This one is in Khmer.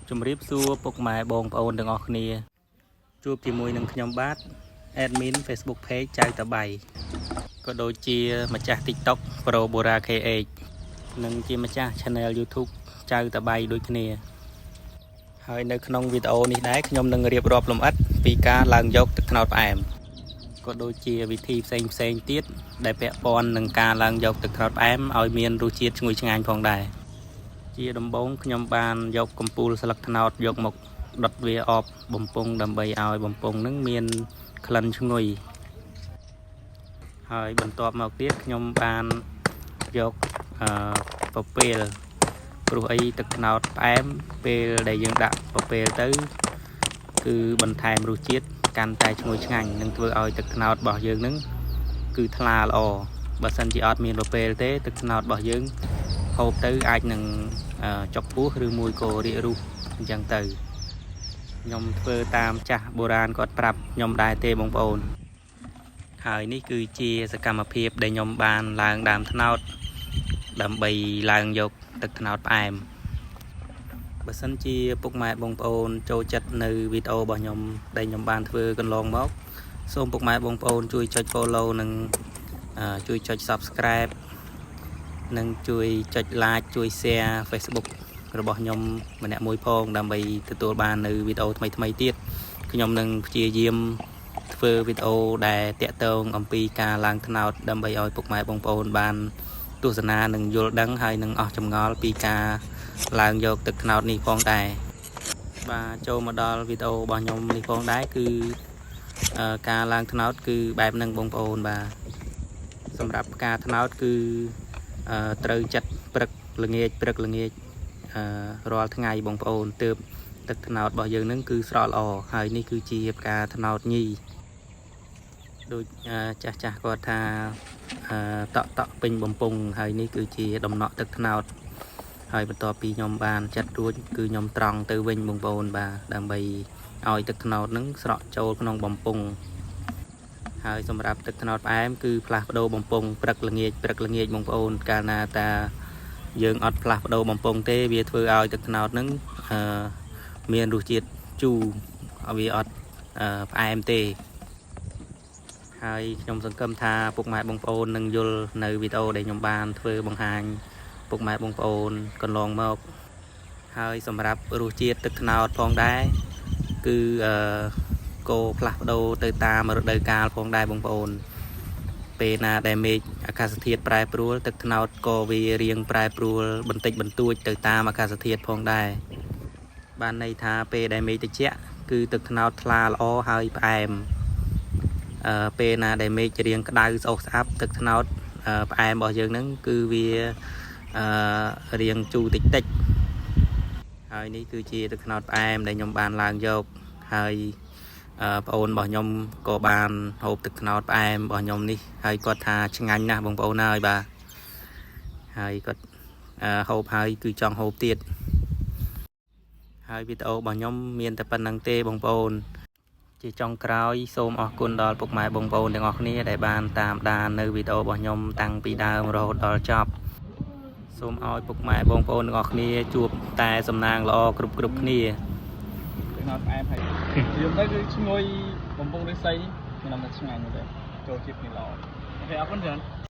ជំរាបសួរពុកម៉ែបងប្អូនទាំងអស់គ្នាជួបជាមួយនឹងខ្ញុំបាទ admin Facebook page ចៅតាបៃក៏ដូចជាម្ចាស់ TikTok Pro Bora KH និងជាម្ចាស់ Channel YouTube ចៅតាបៃដូចគ្នាហើយនៅក្នុងវីដេអូនេះដែរខ្ញុំនឹងរៀបរាប់លម្អិតពីការឡើងយកទឹកត្នោតផ្អែមក៏ដូចជាវិធីផ្សេងទៀតដែលពាក់ព័ន្ធនឹងការឡើងយកទឹកត្នោតផ្អែមឲ្យមានរសជាតិឈ្ងុយឆ្ងាញ់ផងដែរជាដំបូងខ្ញុំបានយកកំពូលស្លឹកត្នោតយកមកដុតវាអបបំពង់ដើម្បីឲ្យបំពង់នឹងមានក្លិនឈ្ងុយហើយបន្ទាប់មកទៀតខ្ញុំបានយកពពេលព្រោះអីទឹកត្នោតផ្អែមពេលដែលយើងដាក់ពពេលទៅគឺបន្ថែមរសជាតិកាន់តែឈ្ងុយឆ្ងាញ់និងធ្វើឲ្យទឹកត្នោតរបស់យើងនឹងគឺថ្លាល្អបើសិនជាអត់មានពពេលទេទឹកត្នោតរបស់យើងហូបទៅអាចនឹងចុកពោះឬមួយក៏រាករូសអញ្ចឹងទៅខ្ញុំធ្វើតាមចាស់បុរាណគាត់ប្រាប់ខ្ញុំដែរទេបងប្អូនហើយនេះគឺជាសកម្មភាពដែលខ្ញុំបានឡើងដើមត្នោតដើម្បីឡើងយកទឹកត្នោតផ្អែមបើសិនជាពុកម៉ែបងប្អូនចូលចិត្តនៅវីដេអូរបស់ខ្ញុំដែលខ្ញុំបានធ្វើកន្លងមកសូមពុកម៉ែបងប្អូនជួយចុច follow និងជួយចុច subscribe និងជួយចុច like ជួយ share Facebook របស់ខ្ញុំម្នាក់មួយផងដើម្បីទទួលបាននៅវីដេអូថ្មីទៀតខ្ញុំនឹងព្យាយាមធ្វើវីដេអូដែលតាក់ទងអំពីការឡើងត្នោតដើម្បីឲ្យពុកម៉ែបងប្អូនបានទស្សនានិងយល់ដឹងហើយនឹងអស់ចម្ងល់ពីការឡើងយកទឹកត្នោតនេះផងដែរបាទចូលមកដល់វីដេអូរបស់ខ្ញុំនេះផងដែរគឺការឡើងត្នោតគឺបែបហ្នឹងបងប្អូនបាទសម្រាប់ការត្នោតគឺត្រូវចាត់ព្រឹកល្ងាចរាល់ថ្ងៃបងប្អូនទើបទឹកត្នោតរបស់យើងនឹងគឺស្រស់ល្អហើយនេះគឺជាផ្កាត្នោតញីដូចចាស់គាត់ថាតក់ពេញបំពង់ហើយនេះគឺជាដំណក់ទឹកត្នោតហើយបន្ទាប់ពីខ្ញុំបានចាត់រួចគឺខ្ញុំត្រង់ទៅវិញបងប្អូនបាទដើម្បីឲ្យទឹកត្នោតនឹងស្រក់ចូលក្នុងបំពង់ហើយសម្រាប់ទឹកត្នោតផ្អែមគឺផ្លាស់ប្ដូរបំពង់ព្រឹកល្ងាចបងប្អូនកាលណាតាយើងអត់ផ្លាស់ប្ដូរបំពង់ទេវាធ្វើឲ្យទឹកត្នោតនឹងមានរសជាតិជូរវាអត់ផ្អែមទេហើយខ្ញុំសង្ឃឹមថាពុកម៉ែបងប្អូននឹងយល់នៅវីដេអូដែលខ្ញុំបានធ្វើបង្ហាញពុកម៉ែបងប្អូនកន្លងមកហើយសម្រាប់រសជាតិទឹកត្នោតផងដែរគឺក៏ផ្លាស់ប្ដូរទៅតាមរដូវកាលផងដែរបងប្អូនពេលណាដែលមេឃអាកាសធាតុប្រែប្រួលទឹកត្នោតក៏វារៀងប្រែប្រួលបន្តិចបន្តួចទៅតាមអាកាសធាតុផងដែរបានន័យថាពេលដែលមេឃត្រជាក់គឺទឹកត្នោតថ្លាល្អហើយផ្អែមពេលណាដែលមេឃរៀងក្តៅស្អុះស្អាប់ទឹកត្នោតផ្អែមរបស់យើងហ្នឹងគឺវារៀងជូរតិចហើយនេះគឺជាទឹកត្នោតផ្អែមដែលខ្ញុំបានឡើងយកហើយប្អូនរបស់ខ្ញុំក៏បានហូបទឹកត្នោតផ្អែមរបស់ខ្ញុំនេះហើយគាត់ថាឆ្ងាញ់ណាស់បងប្អូនហើយបាទហើយគាត់ហូបហើយគឺចង់ហូបទៀតហើយវីដេអូរបស់ខ្ញុំមានតែប៉ុណ្្នឹងទេបងប្អូនជាចុងក្រោយសូមអរគុណដល់ពុកម៉ែបងប្អូនទាំងអស់គ្នាដែលបានតាមដាននៅវីដេអូរបស់ខ្ញុំតាំងពីដើមរហូតដល់ចប់សូមឲ្យពុកម៉ែបងប្អូនទាំងអស់គ្នាជួបតែសំណាងល្អគ្រប់គ្នាទឹកត្នោតផ្អែមហើយយើងទៅគឺឈ្ងុយបំពង់ឫស្សីខ្ញុំតែឆ្ងាញ់ទេចូលជាតិនេះល្អអូខេអរគុណច្រើន